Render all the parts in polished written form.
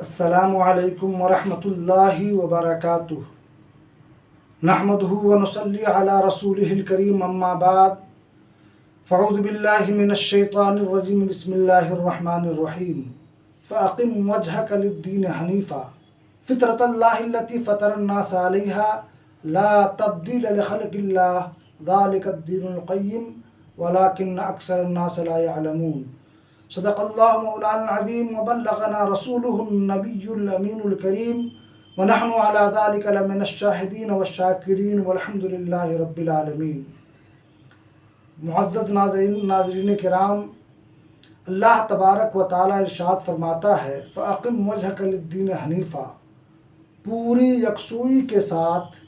السلام علیکم ورحمۃ اللہ وبرکاتہ نحمده ونصلی علی رسولہ الکریم اما بعد فاعوذ باللہ من الشیطان الرجیم بسم اللہ الرحمن الرحیم فاقم وجهک للدین حنیفا فطرۃ اللہ التی فطر الناس علیہا لا تبدیل لخلق اللہ ذلک الدین القیم ولکن اکثر الناس لا يعلمون صدق اللہ مولانا العظیم وبلغنا رسوله النبی الامین الکریم ونحن على ذلك لمن الشاہدین والشاکرین والحمد للہ رب العالمین۔ معزز ناظرین کرام، اللہ تبارک و تعالی ارشاد فرماتا ہے فَأَقِمْ وَجْهَكَ لِلدِّينِ حَنِيفًا، پوری یکسوئی کے ساتھ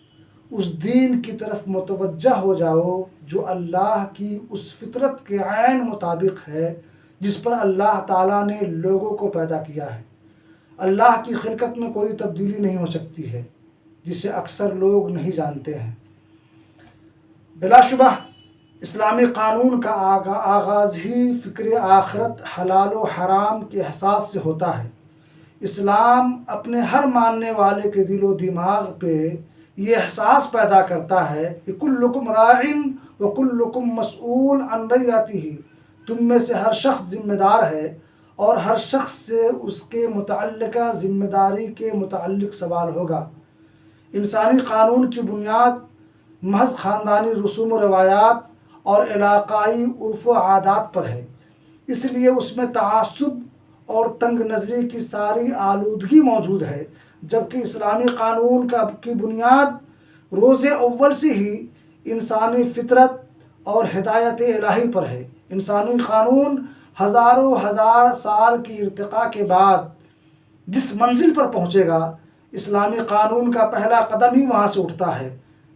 اس دین کی طرف متوجہ ہو جاؤ جو اللہ کی اس فطرت کے عین مطابق ہے جس پر اللہ تعالیٰ نے لوگوں کو پیدا کیا ہے۔ اللہ کی خلقت میں کوئی تبدیلی نہیں ہو سکتی ہے، جسے اکثر لوگ نہیں جانتے ہیں۔ بلا شبہ اسلامی قانون کا آغاز ہی فکر آخرت، حلال و حرام کے احساس سے ہوتا ہے۔ اسلام اپنے ہر ماننے والے کے دل و دماغ پہ یہ احساس پیدا کرتا ہے کہ کلکم راعٍ و کلکم مسئول عن رعیتہ، تم میں سے ہر شخص ذمہ دار ہے اور ہر شخص سے اس کے متعلقہ ذمہ داری کے متعلق سوال ہوگا۔ انسانی قانون کی بنیاد محض خاندانی رسوم و روایات اور علاقائی عرف و عادات پر ہے، اس لیے اس میں تعصب اور تنگ نظری کی ساری آلودگی موجود ہے، جبکہ اسلامی قانون کی بنیاد روز اول سے ہی انسانی فطرت اور ہدایت الہی پر ہے۔ انسانی قانون ہزاروں ہزار سال کی ارتقاء کے بعد جس منزل پر پہنچے گا، اسلامی قانون کا پہلا قدم ہی وہاں سے اٹھتا ہے۔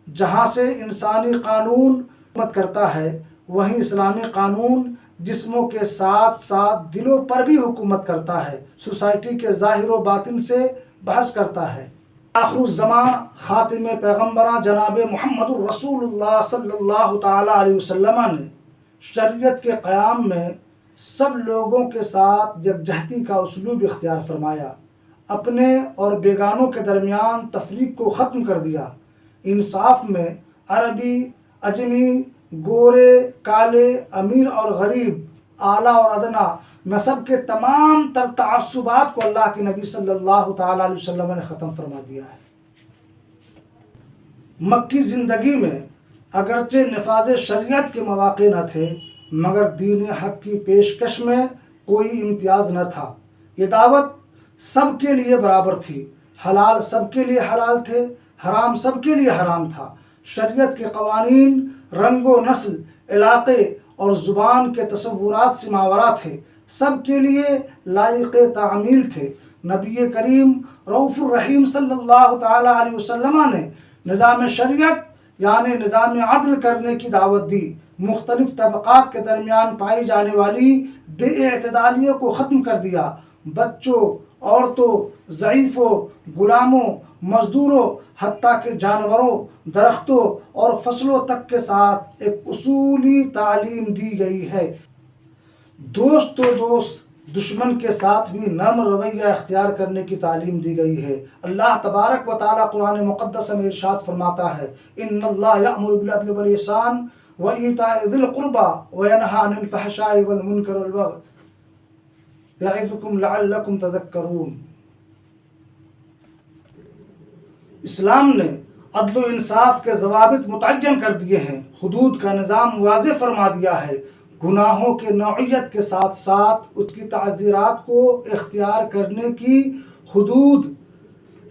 جہاں سے انسانی قانون حکومت کرتا ہے، وہیں اسلامی قانون جسموں کے ساتھ ساتھ دلوں پر بھی حکومت کرتا ہے، سوسائٹی کے ظاہر و باطن سے بحث کرتا ہے۔ آخر الزمان خاتم پیغمبراں جناب محمد الرسول اللہ صلی اللہ تعالیٰ علیہ وسلم نے شریعت کے قیام میں سب لوگوں کے ساتھ یکجہتی کا اسلوب اختیار فرمایا، اپنے اور بیگانوں کے درمیان تفریق کو ختم کر دیا۔ انصاف میں عربی، اجمی، گورے، کالے، امیر اور غریب، اعلیٰ اور ادنیٰ نسب کے تمام تر تعصبات کو اللہ کے نبی صلی اللہ تعالیٰ علیہ وسلم نے ختم فرما دیا ہے۔ مکی زندگی میں اگرچہ نفاذ شریعت کے مواقع نہ تھے، مگر دین حق کی پیشکش میں کوئی امتیاز نہ تھا۔ یہ دعوت سب کے لیے برابر تھی، حلال سب کے لیے حلال تھے، حرام سب کے لیے حرام تھا۔ شریعت کے قوانین رنگ و نسل، علاقے اور زبان کے تصورات سے ماورا تھے، سب کے لیے لائق تعمیل تھے۔ نبی کریم رؤوف الرحیم صلی اللہ تعالیٰ علیہ وسلم نے نظام شریعت یعنی نظام عدل کرنے کی دعوت دی، مختلف طبقات کے درمیان پائی جانے والی بے اعتدالیوں کو ختم کر دیا، بچوں، عورتوں، ضعیفوں، غلاموں، مزدوروں، حتیٰ کہ جانوروں، درختوں اور فصلوں تک کے ساتھ ایک اصولی تعلیم دی گئی ہے۔ دوست تو دوست، دشمن کے ساتھ بھی نرم رویہ اختیار کرنے کی تعلیم دی گئی ہے۔ اللہ تبارک و تعالیٰ قرآن مقدس میں ارشاد فرماتا ہے ان اللہ یأمر بالعدل والاحسان وایتاء ذی القربی وینہی عن الفحشاء والمنکر والبغی یعظکم لعلکم تذکرون۔ اسلام نے عدل و انصاف کے ضوابط متعین کر دیے ہیں، حدود کا نظام واضح فرما دیا ہے، گناہوں کے نوعیت کے ساتھ ساتھ اس کی تعزیرات کو اختیار کرنے کی حدود۔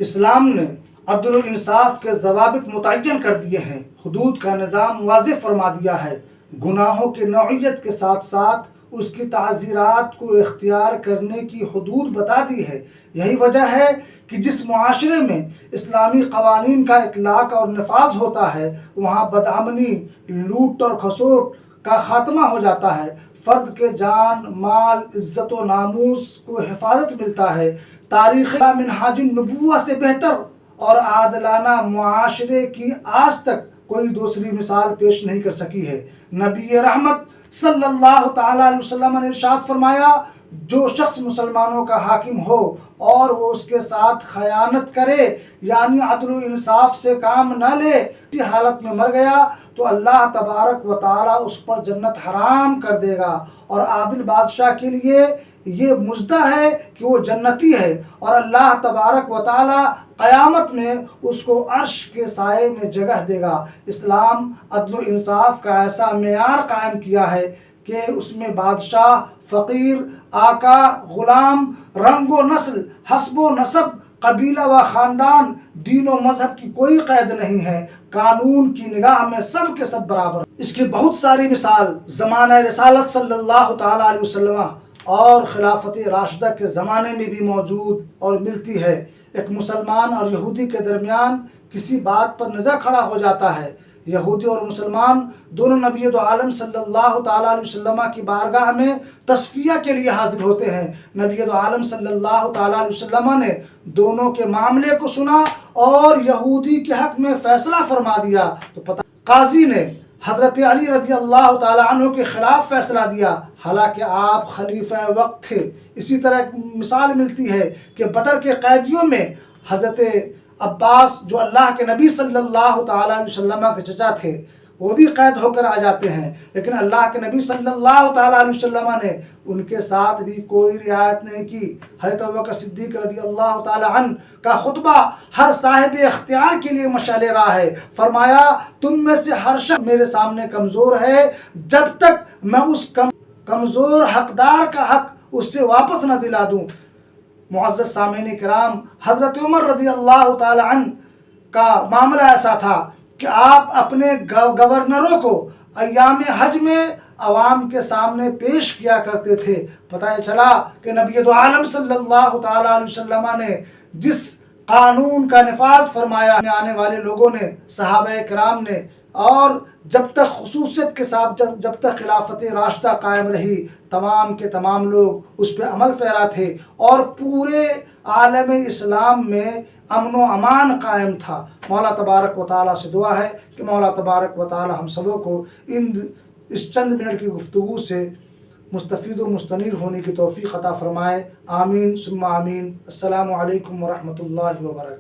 اسلام نے عدل و انصاف کے ضوابط متعین کر دیے ہیں، حدود کا نظام واضح فرما دیا ہے، گناہوں کے نوعیت کے ساتھ ساتھ اس کی تعزیرات کو اختیار کرنے کی حدود بتا دی ہے۔ یہی وجہ ہے کہ جس معاشرے میں اسلامی قوانین کا اطلاق اور نفاذ ہوتا ہے، وہاں بدامنی، لوٹ اور کھسوٹ کا خاتمہ ہو جاتا ہے، فرد کے جان، مال، عزت و ناموس کو حفاظت ملتا ہے۔ تاریخ منہاج النبوہ سے بہتر اور عادلانہ معاشرے کی آج تک کوئی دوسری مثال پیش نہیں کر سکی ہے۔ نبی رحمت صلی اللہ تعالیٰ علیہ وسلم نے ارشاد فرمایا جو شخص مسلمانوں کا حاکم ہو اور وہ اس کے ساتھ خیانت کرے یعنی عدل و انصاف سے کام نہ لے، اسی حالت میں مر گیا تو اللہ تبارک و تعالیٰ اس پر جنت حرام کر دے گا، اور عادل بادشاہ کے لیے یہ مژدہ ہے کہ وہ جنتی ہے، اور اللہ تبارک و تعالیٰ قیامت میں اس کو عرش کے سائے میں جگہ دے گا۔ اسلام عدل و انصاف کا ایسا معیار قائم کیا ہے کہ اس میں بادشاہ، فقیر، آقا، غلام، رنگ و نسل، حسب و نسب، قبیلہ و خاندان، دین و مذہب کی کوئی قید نہیں ہے، قانون کی نگاہ میں سب کے سب برابر۔ اس کی بہت ساری مثال زمانہ رسالت صلی اللہ تعالیٰ علیہ وسلم اور خلافت راشدہ کے زمانے میں بھی موجود اور ملتی ہے۔ ایک مسلمان اور یہودی کے درمیان کسی بات پر نزاع کھڑا ہو جاتا ہے، یہودی اور مسلمان دونوں نبی دو عالم صلی اللہ تعالیٰ علیہ وسلم کی بارگاہ میں تصفیہ کے لیے حاضر ہوتے ہیں۔ نبی دو عالم صلی اللہ تعالیٰ علیہ وسلم نے دونوں کے معاملے کو سنا اور یہودی کے حق میں فیصلہ فرما دیا تو قاضی نے حضرت علی رضی اللہ تعالیٰ عنہ کے خلاف فیصلہ دیا، حالانکہ آپ خلیفہ وقت تھے۔ اسی طرح ایک مثال ملتی ہے کہ بدر کے قیدیوں میں حضرت عباس جو اللہ کے نبی صلی اللہ تعالیٰ علیہ وسلم کے چچا تھے، وہ بھی قید ہو کر آ جاتے ہیں، لیکن اللہ کے نبی صلی اللہ تعالیٰ علیہ وسلم نے ان کے ساتھ بھی کوئی رعایت نہیں کی۔ حضرت ابوبکر صدیق رضی اللہ تعالیٰ عنہ کا خطبہ ہر صاحب اختیار کے لیے مشعل راہ ہے۔ فرمایا تم میں سے ہر شخص میرے سامنے کمزور ہے، جب تک میں اس کمزور حقدار کا حق اس سے واپس نہ دلا دوں۔ معزز سامعین کرام، حضرت عمر رضی اللہ تعالی عنہ کا معاملہ ایسا تھا کہ آپ اپنے گورنروں کو ایام حج میں عوام کے سامنے پیش کیا کرتے تھے۔ پتہ چلا کہ نبی دو عالم صلی اللہ تعالی علیہ وسلم نے جس قانون کا نفاذ فرمایا، آنے والے لوگوں نے، صحابہ کرام نے، اور جب تک خصوصیت کے ساتھ جب تک خلافت راشدہ قائم رہی، تمام کے تمام لوگ اس پہ عمل پیرا تھے اور پورے عالم اسلام میں امن و امان قائم تھا۔ مولا تبارک و تعالیٰ سے دعا ہے کہ مولا تبارک و تعالیٰ ہم سبوں کو اس چند منٹ کی گفتگو سے مستفید و مستنیر ہونے کی توفیق عطا فرمائے۔ آمین ثم آمین۔ السلام علیکم ورحمۃ اللہ وبرکاتہ۔